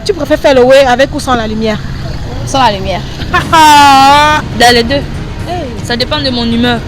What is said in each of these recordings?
Tu préfères faire le way avec ou sans la lumière? Sans la lumière. Dans les deux. Ça dépend de mon humeur.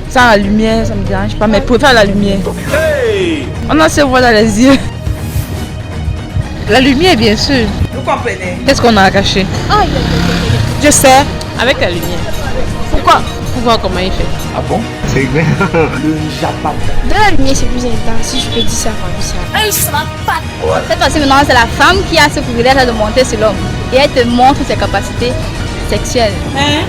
Sans la lumière, ça me dérange pas, mais je préfère la lumière. On a se voit dans les yeux. La lumière, bien sûr. Vous comprenez? Qu'est-ce qu'on a à cacher? Je sais. Avec la lumière. Pourquoi? Pour voir comment il fait. Ah bon? C'est vrai. Le Japon. Dans la lumière, c'est plus intense, si je peux dire ça comme ça. Cette fois-ci, maintenant, c'est la femme qui a ce privilège de monter sur l'homme. Et elle te montre ses capacités sexuelles. Ouais,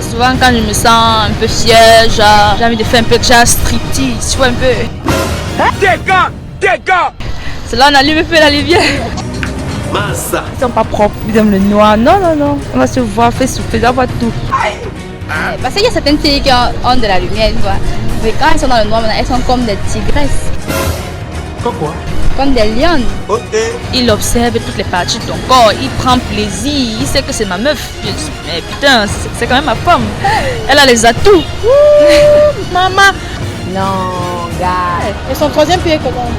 souvent, quand je me sens un peu fière, j'ai envie de faire un peu striptease, tu vois un peu. Dégâts! C'est là on allume un peu la lumière. Massa. Ils sont pas propres, ils aiment le noir. Non. On va se voir, faire souffler, on voit tout. Parce qu'il y a certaines filles qui ont de la lumière, tu vois. Mais quand elles sont dans le noir, maintenant, elles sont comme des tigresses. Quoi? Comme des lionnes. Ok. Il observe toutes les parties de ton corps, il prend plaisir, il sait que c'est ma meuf. Mais putain, c'est quand même ma femme. Elle a les atouts. Maman. Non, gars. Et son troisième pied comment?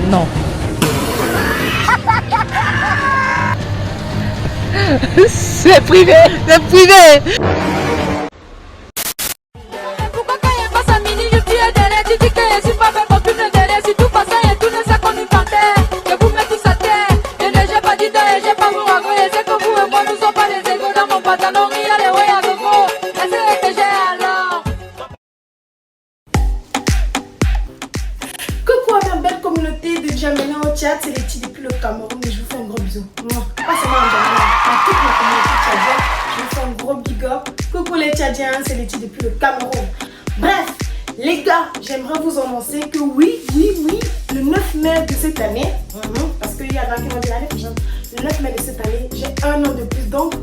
Non. C'est privé. C'est privé. Pourquoi quand il passe à midi, je suis derrière, tu dis que je suis pas fait pour tout le derrière. Si tout passe et tout ne sait qu'on y panthère. Je vous mets tous à terre. Je n'ai pas dit et j'ai pas vous raconter. C'est que vous et moi, nous sommes pas des égaux dans mon pantalon. Il y a les ouais à nouveau. Est-ce que j'ai alors? Coucou à ma belle communauté de Djamena au Tchad, c'est les petits depuis le Cameroun et je vous fais un gros bisou. Pas seulement en Djamena, à toute ma communauté tchadienne, je vous fais un gros big up. Coucou les Tchadiens, c'est les petits depuis le Cameroun. Bref, les gars, j'aimerais vous annoncer que oui, le 9 mai de cette année, parce qu'il y a qui vont dire l'année prochaine, le 9 mai de cette année, j'ai un an de plus. Donc,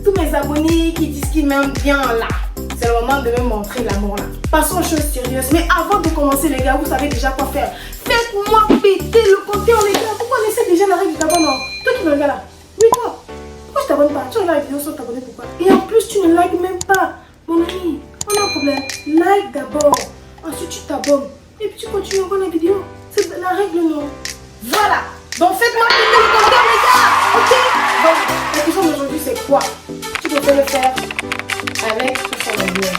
tous mes abonnés qui disent qu'ils m'aiment bien là, c'est le moment de me montrer l'amour là. Passons aux choses sérieuses. Mais avant de commencer les gars, vous savez déjà quoi faire. Faites-moi péter le compteur les gars. Pourquoi on essaie déjà la règle d'abord non? Toi qui me regardes là. Oui toi. Pourquoi tu t'abonnes pas? Tu regardes la vidéo sans t'abonner pourquoi? Et en plus tu ne likes même pas. Mon ami, on a un problème. Like d'abord. Ensuite tu t'abonnes. Et puis tu continues encore la vidéo. C'est la règle non. Voilà. Donc faites-moi péter le compteur les gars. Ok? Donc la question d'aujourd'hui c'est quoi? Tu peux le faire avec ou sans la lumière.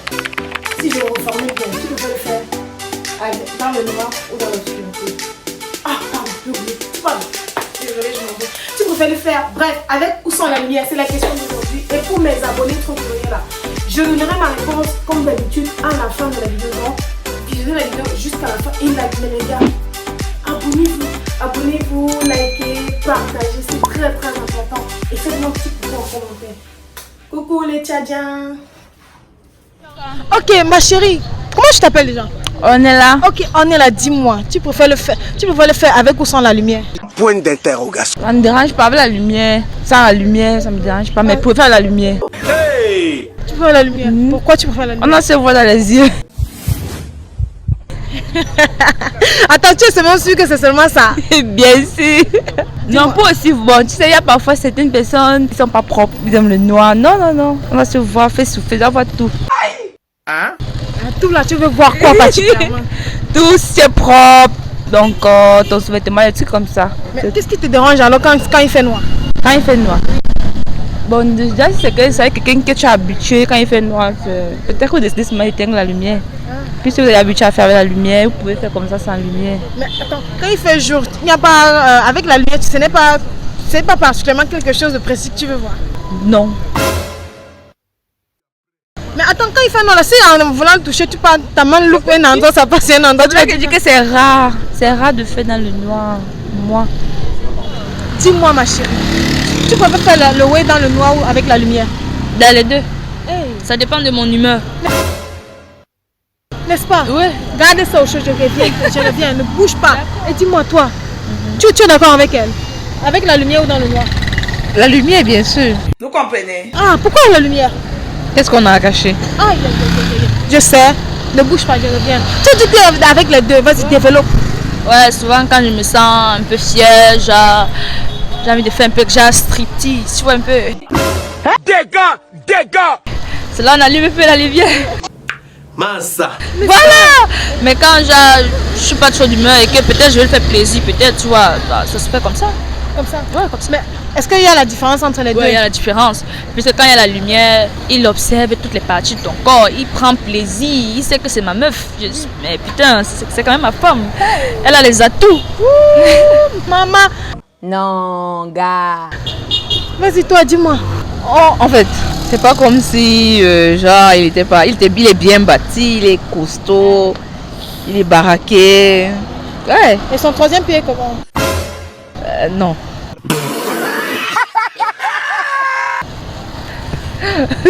Si je reformule bien, tu peux le faire dans le noir ou dans l'obscurité. Ah, pardon, j'ai oublié. Pardon. Désolée, je m'en vais. Tu peux le faire, bref, avec ou sans la lumière, c'est la question d'aujourd'hui. Et pour mes abonnés trop curieux là, je donnerai ma réponse comme d'habitude à la fin de la vidéo. Donc, visionnez la vidéo jusqu'à la fin et likez les gars. Abonnez-vous, likez, partagez, c'est très important. Et faites-moi un petit coucou en commentaire. Coucou les Tchadiens. Ok, ma chérie, comment je t'appelle déjà? On est là. Ok, on est là, dis-moi, tu préfères le faire avec ou sans la lumière? Point d'interrogation. Ça me dérange pas avec la lumière. Sans la lumière, ça me dérange pas, mais je préfère la lumière. Tu préfères la lumière? Pourquoi tu préfères la lumière? On a se voit dans les yeux. Attends, tu es seulement sûr que c'est seulement ça? Bien sûr. Non, pas aussi bon. Tu sais, il y a parfois certaines personnes qui sont pas propres, ils aiment le noir. Non. On va se voir, faire souffler, on voit tout. Hein? Tout là, tu veux voir quoi particulièrement? Tout c'est propre. Donc, ton sous-vêtement, des trucs comme ça. Mais qu'est-ce qui te dérange alors quand il fait noir? Quand il fait noir. Bon, déjà, c'est quelqu'un que tu es habitué quand il fait noir. Peut-être que décider de éteindre la lumière. Puisque vous êtes habitué à faire avec la lumière, vous pouvez faire comme ça sans lumière. Mais attends, quand il fait jour, il n'y a pas avec la lumière, ce n'est pas particulièrement quelque chose de précis que tu veux voir? Non. Mais attends, quand il fait noir, là, si en voulant le toucher, tu pars, ta main loupe un endroit, ça passe un endroit. Tu vas dire que c'est rare. C'est rare de faire dans le noir. Moi. Dis-moi ma chérie, tu préfères faire le way dans le noir ou avec la lumière? Dans les deux. Ça dépend de mon humeur. N'est-ce pas? Oui. Gardez ça au chaud, je reviens, ne bouge pas. Et dis-moi toi, tu es d'accord avec elle? Avec la lumière ou dans le noir? La lumière, bien sûr. Vous comprenez? Ah, pourquoi la lumière? Qu'est-ce qu'on a à cacher? Je sais, ne bouge pas, je reviens. Tu dis que avec les deux, vas-y, développe. Ouais, souvent quand je me sens un peu fière, j'ai envie de faire un peu striptease, tu vois un peu. Dégâts! C'est là on allume un peu la lumière. Massa. Voilà. Mais quand je suis pas trop d'humeur et que peut-être je vais le faire plaisir, peut-être, tu vois, ça se fait comme ça. Comme ça. Ouais, comme ça. Mais est-ce qu'il y a la différence entre les deux? Ouais, il y a la différence. Puisque quand il y a la lumière, il observe toutes les parties de ton corps, il prend plaisir, il sait que c'est ma meuf. Je dis, mais putain, c'est quand même ma femme. Elle a les atouts. Maman, Non, gars. vas-y toi, dis-moi. Oh, en fait, c'est pas comme si, genre, il est bien bâti, il est costaud, il est baraqué. Ouais, Et son troisième pied comment? non.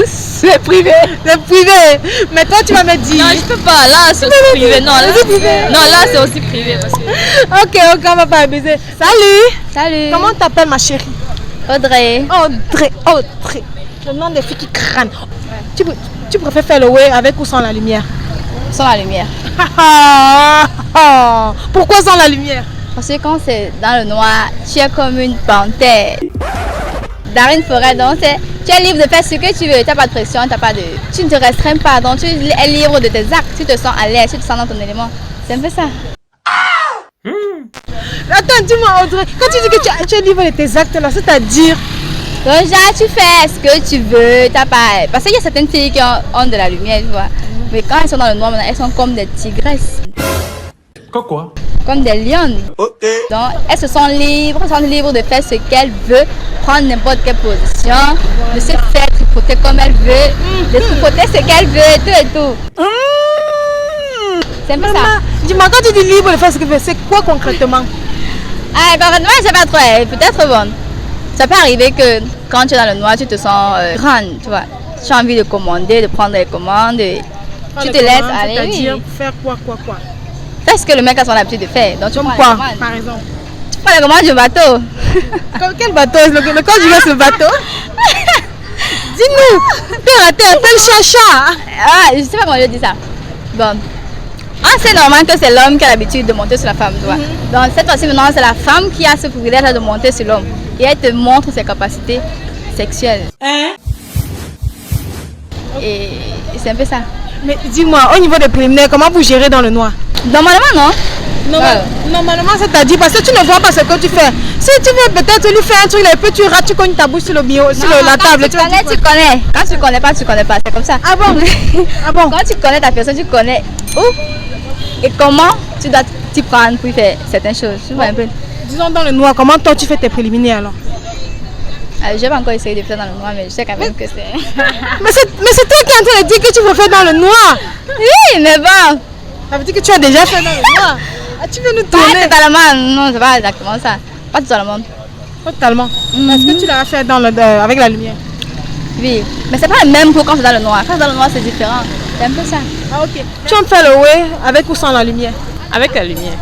C'est privé. C'est privé. Mais toi, tu vas me dire. Non, je peux pas. Là, c'est aussi privé. Non, là, c'est aussi privé. Parce que... Ok, on va pas abuser. Salut. Salut. Comment t'appelles ma chérie? Audrey. Audrey. Le nom des filles qui crânent. Tu préfères faire le way avec ou sans la lumière? Sans la lumière. Pourquoi sans la lumière? Parce que quand c'est dans le noir, tu es comme une panthère. Dans une forêt, donc tu es libre de faire ce que tu veux. Tu n'as pas de pression, tu ne te restreins pas. Donc tu es libre de tes actes. Tu te sens à l'aise, tu te sens dans ton élément. C'est un peu ça. Attends, dis-moi Audrey, quand tu dis que tu es libre de tes actes là, c'est-à-dire? Donc genre, tu fais ce que tu veux. T'as pas... Parce qu'il y a certaines filles qui ont de la lumière, tu vois. Mais quand elles sont dans le noir, elles sont comme des tigresses. Quoi? Comme des lionnes. Ok. Donc, elles se sont libres de faire ce qu'elles veulent, prendre n'importe quelle position, de se faire tripoter comme elle veut, de tripoter ce qu'elle veut, tout et tout. C'est un peu ça. Maman, dis-moi, quand tu dis libre de faire ce que tu veux, c'est quoi concrètement? Ah, concrètement, je sais pas trop, peut-être bon. Ça peut arriver que quand tu es dans le noir, tu te sens grande, tu vois. Tu as envie de commander, de prendre les commandes, tu te laisses aller. C'est-à-dire Oui. faire quoi? Fais ce que le mec a son habitude de faire. Donc, tu Comme prends quoi, les commandes. par exemple? Tu prends les commandes du bateau. Quel bateau? Le corps du gars, ce bateau? Dis-nous! Terre à terre, tel chacha! Ah, je sais pas comment je dis ça. Bon. Ah, c'est normal que c'est l'homme qui a l'habitude de monter sur la femme, tu vois. Donc, cette fois-ci, maintenant, c'est la femme qui a ce privilège de monter sur l'homme. Et elle te montre ses capacités sexuelles. Hein? Et c'est un peu ça. Mais dis-moi, au niveau des préliminaires, comment vous gérez dans le noir? Normalement, non. Normalement, c'est-à-dire parce que tu ne vois pas ce que tu fais. Si tu veux peut-être lui faire un truc, et puis tu rates, tu cognes ta bouche sur le bureau, sur la table. Tu connais. Quand tu connais pas, tu connais pas. C'est comme ça. Ah bon? Ah bon? Quand tu connais ta personne, tu connais où et comment tu dois t'y prendre pour faire certaines choses. Tu vois un peu. Disons dans le noir, comment toi tu fais tes préliminaires alors? Je n'ai pas encore essayé de faire dans le noir, mais je sais quand même que c'est... Mais c'est toi qui es en train de dire que tu veux faire dans le noir. Oui, mais bon. Ça veut dire que tu as déjà fait dans le noir. Ah, tu veux nous Pas tourner? totalement, non, c'est pas exactement ça. Pas totalement. Totalement. Est-ce que tu l'as fait dans avec la lumière? Oui, mais c'est pas le même pour quand c'est dans le noir. Quand c'est dans le noir, c'est différent. C'est un peu ça. Ah ok. Tu aimes faire le way avec ou sans la lumière? Avec la lumière,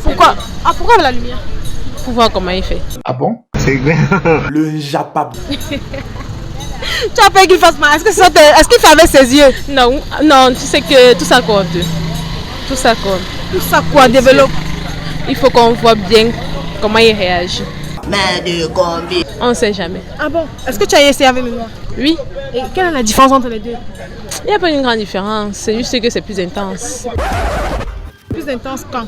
Pourquoi? Ah pourquoi la lumière? pour voir comment il fait. Ah bon? C'est le Japap. Tu as peur qu'il fasse mal. Est-ce qu'il fait avec ses yeux? Non, non, tu sais que tout ça compte. Tout ça compte. Tout ça quoi? Développe. Il faut qu'on voit bien comment il réagit. On ne sait jamais. Ah bon? Est-ce que tu as essayé avec le noir? Oui, Et quelle est la différence entre les deux? il n'y a pas une grande différence. C'est juste que c'est plus intense. Plus intense quand?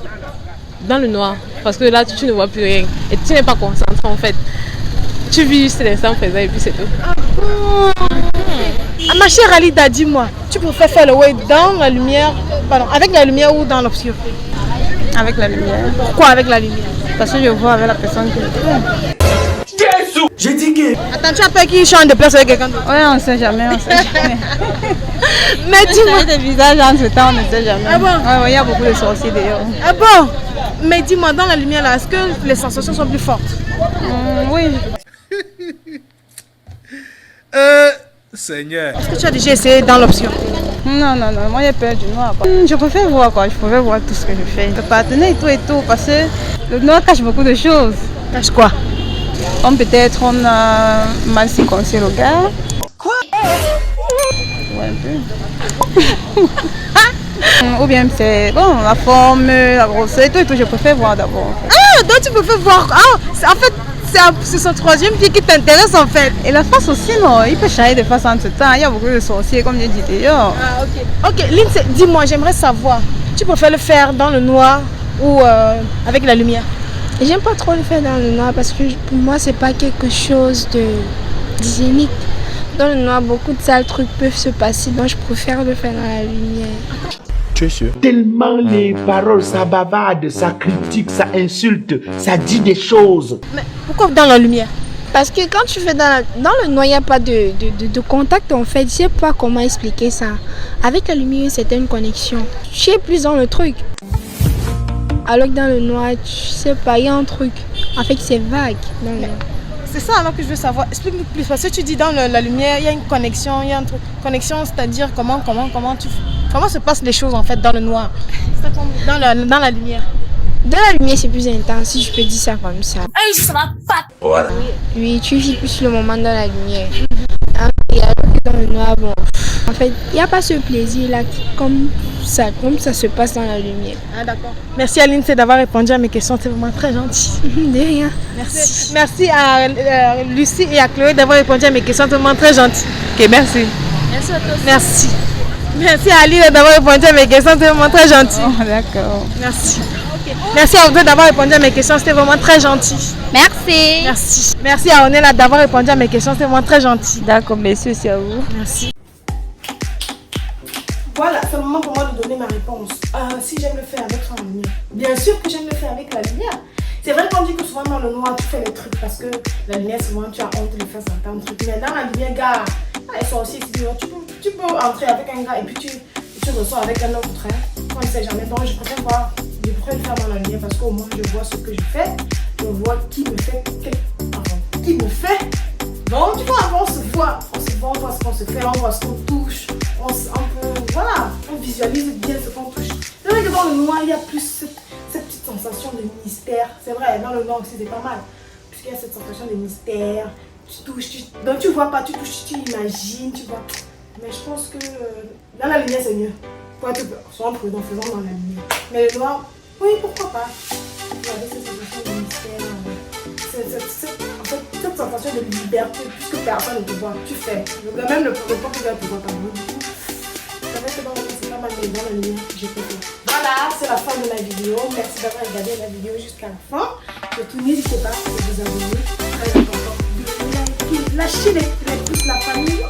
Dans le noir, parce que là, tu ne vois plus rien. Et tu n'es pas concentré en fait. Tu vis juste l'instant présent et puis c'est tout. Ah bon? Ah, ma chère Alida, dis-moi, tu préfères faire le way dans la lumière, pardon, avec la lumière ou dans l'obscurité? Avec la lumière. Pourquoi avec la lumière? Parce que je vois avec la personne que je fais. J'ai dit que... Attends, tu as peur qu'il change de place avec quelqu'un d'autre? Oui, on ne sait jamais, on sait jamais. Mais dis-moi. des visages entre temps, on ne sait jamais. Ah bon? Il y a beaucoup de sorciers d'ailleurs. Ah bon? Mais dis-moi, dans la lumière là, est-ce que les sensations sont plus fortes? Oui. Seigneur. Est-ce que tu as déjà essayé dans l'obscurité? Non, moi j'ai peur du noir. Je préfère voir quoi, je préfère voir tout ce que je fais. Le partenaire et tout, parce que le noir cache beaucoup de choses. Cache quoi? Comme peut-être on a mal séquencé le gars. Quoi? Ouais, un peu. Ou bien c'est bon, la forme, la grosseur et tout, je préfère voir d'abord. En fait. Ah, donc tu préfères voir. Ah, en fait, c'est son troisième pied qui t'intéresse en fait. Et la face aussi, non, il peut changer de face entre temps. Il y a beaucoup de sorciers, comme je dis d'ailleurs. Ah, ok. Ok, Lindsay, dis-moi, j'aimerais savoir, tu préfères le faire dans le noir ou avec la lumière? J'aime pas trop le faire dans le noir parce que pour moi c'est pas quelque chose d'hygiénique. Dans le noir, beaucoup de sales trucs peuvent se passer, donc je préfère le faire dans la lumière. Tu es sûr? Tellement les paroles, ça bavarde, ça critique, ça insulte, ça dit des choses. Mais pourquoi dans la lumière? Parce que quand tu fais dans le noir, il n'y a pas de contact en fait. Je sais pas comment expliquer ça. Avec la lumière, c'était une connexion. Tu es plus dans le truc. Alors que dans le noir, tu sais pas, il y a un truc. En fait, c'est vague dans le noir. C'est ça alors que je veux savoir. Explique-nous plus. Parce que tu dis dans la lumière, il y a une connexion, il y a un truc. Connexion, c'est-à-dire comment se passent les choses en fait dans le noir, dans la lumière. Dans la lumière, c'est plus intense, si je peux dire ça comme ça. Voilà. Oui, tu vis plus le moment dans la lumière. Et alors que dans le noir, bon, en fait, il n'y a pas ce plaisir-là comme ça se passe dans la lumière. Ah d'accord. Merci Aline, c'est d'avoir répondu à mes questions, c'est vraiment très gentil. De rien. Merci. Merci à Lucie et à Chloé d'avoir répondu à mes questions, c'est vraiment très gentil. Ok, merci. Merci à tous. Merci. Merci à Aline d'avoir répondu à mes questions, c'est vraiment très gentil. Oh, d'accord. Merci. Merci à Audrey d'avoir répondu à mes questions, c'était vraiment très gentil. Merci. Merci. Merci à Onella d'avoir répondu à mes questions, c'était vraiment très gentil. D'accord, merci aussi à vous. Merci. Voilà, c'est le moment pour moi de donner ma réponse. Si j'aime le faire avec la lumière. Bien sûr que j'aime le faire avec la lumière. C'est vrai qu'on dit que souvent dans le noir, tu fais les trucs parce que la lumière, souvent, tu as honte de faire certains trucs. Mais dans la lumière, gars, elles sont aussi, tu peux entrer avec un gars et puis tu ressors avec un autre frère. On ne sait jamais. Donc, je préfère le faire dans la lumière parce qu'au moins, je vois ce que je fais. Je vois qui me fait. Donc, tu vois, on se voit ce qu'on se fait, on voit ce qu'on touche. On visualise bien ce qu'on touche. C'est vrai que dans le noir, il y a plus cette petite sensation de mystère. C'est vrai, dans le noir aussi, c'est pas mal. Puisqu'il y a cette sensation de mystère. Tu touches, donc tu vois pas, tu touches, tu imagines, tu vois. Mais je pense que dans la lumière, c'est mieux. Pour être souvent prudent, faisons dans la lumière. Mais le noir, oui, pourquoi pas. Regardez cette sensation de mystère. Cette sensation de liberté, puisque personne ne te voit. Tu fais. Même le propre gars ne te voit pas. C'est vrai que dans la lumière, c'est pas mal, mais dans la lumière, j'ai fait. Voilà, c'est la fin de la vidéo. Merci d'avoir regardé la vidéo jusqu'à la fin. Surtout, n'hésitez pas à vous abonner. Très important. Lâchez les pouces, la famille.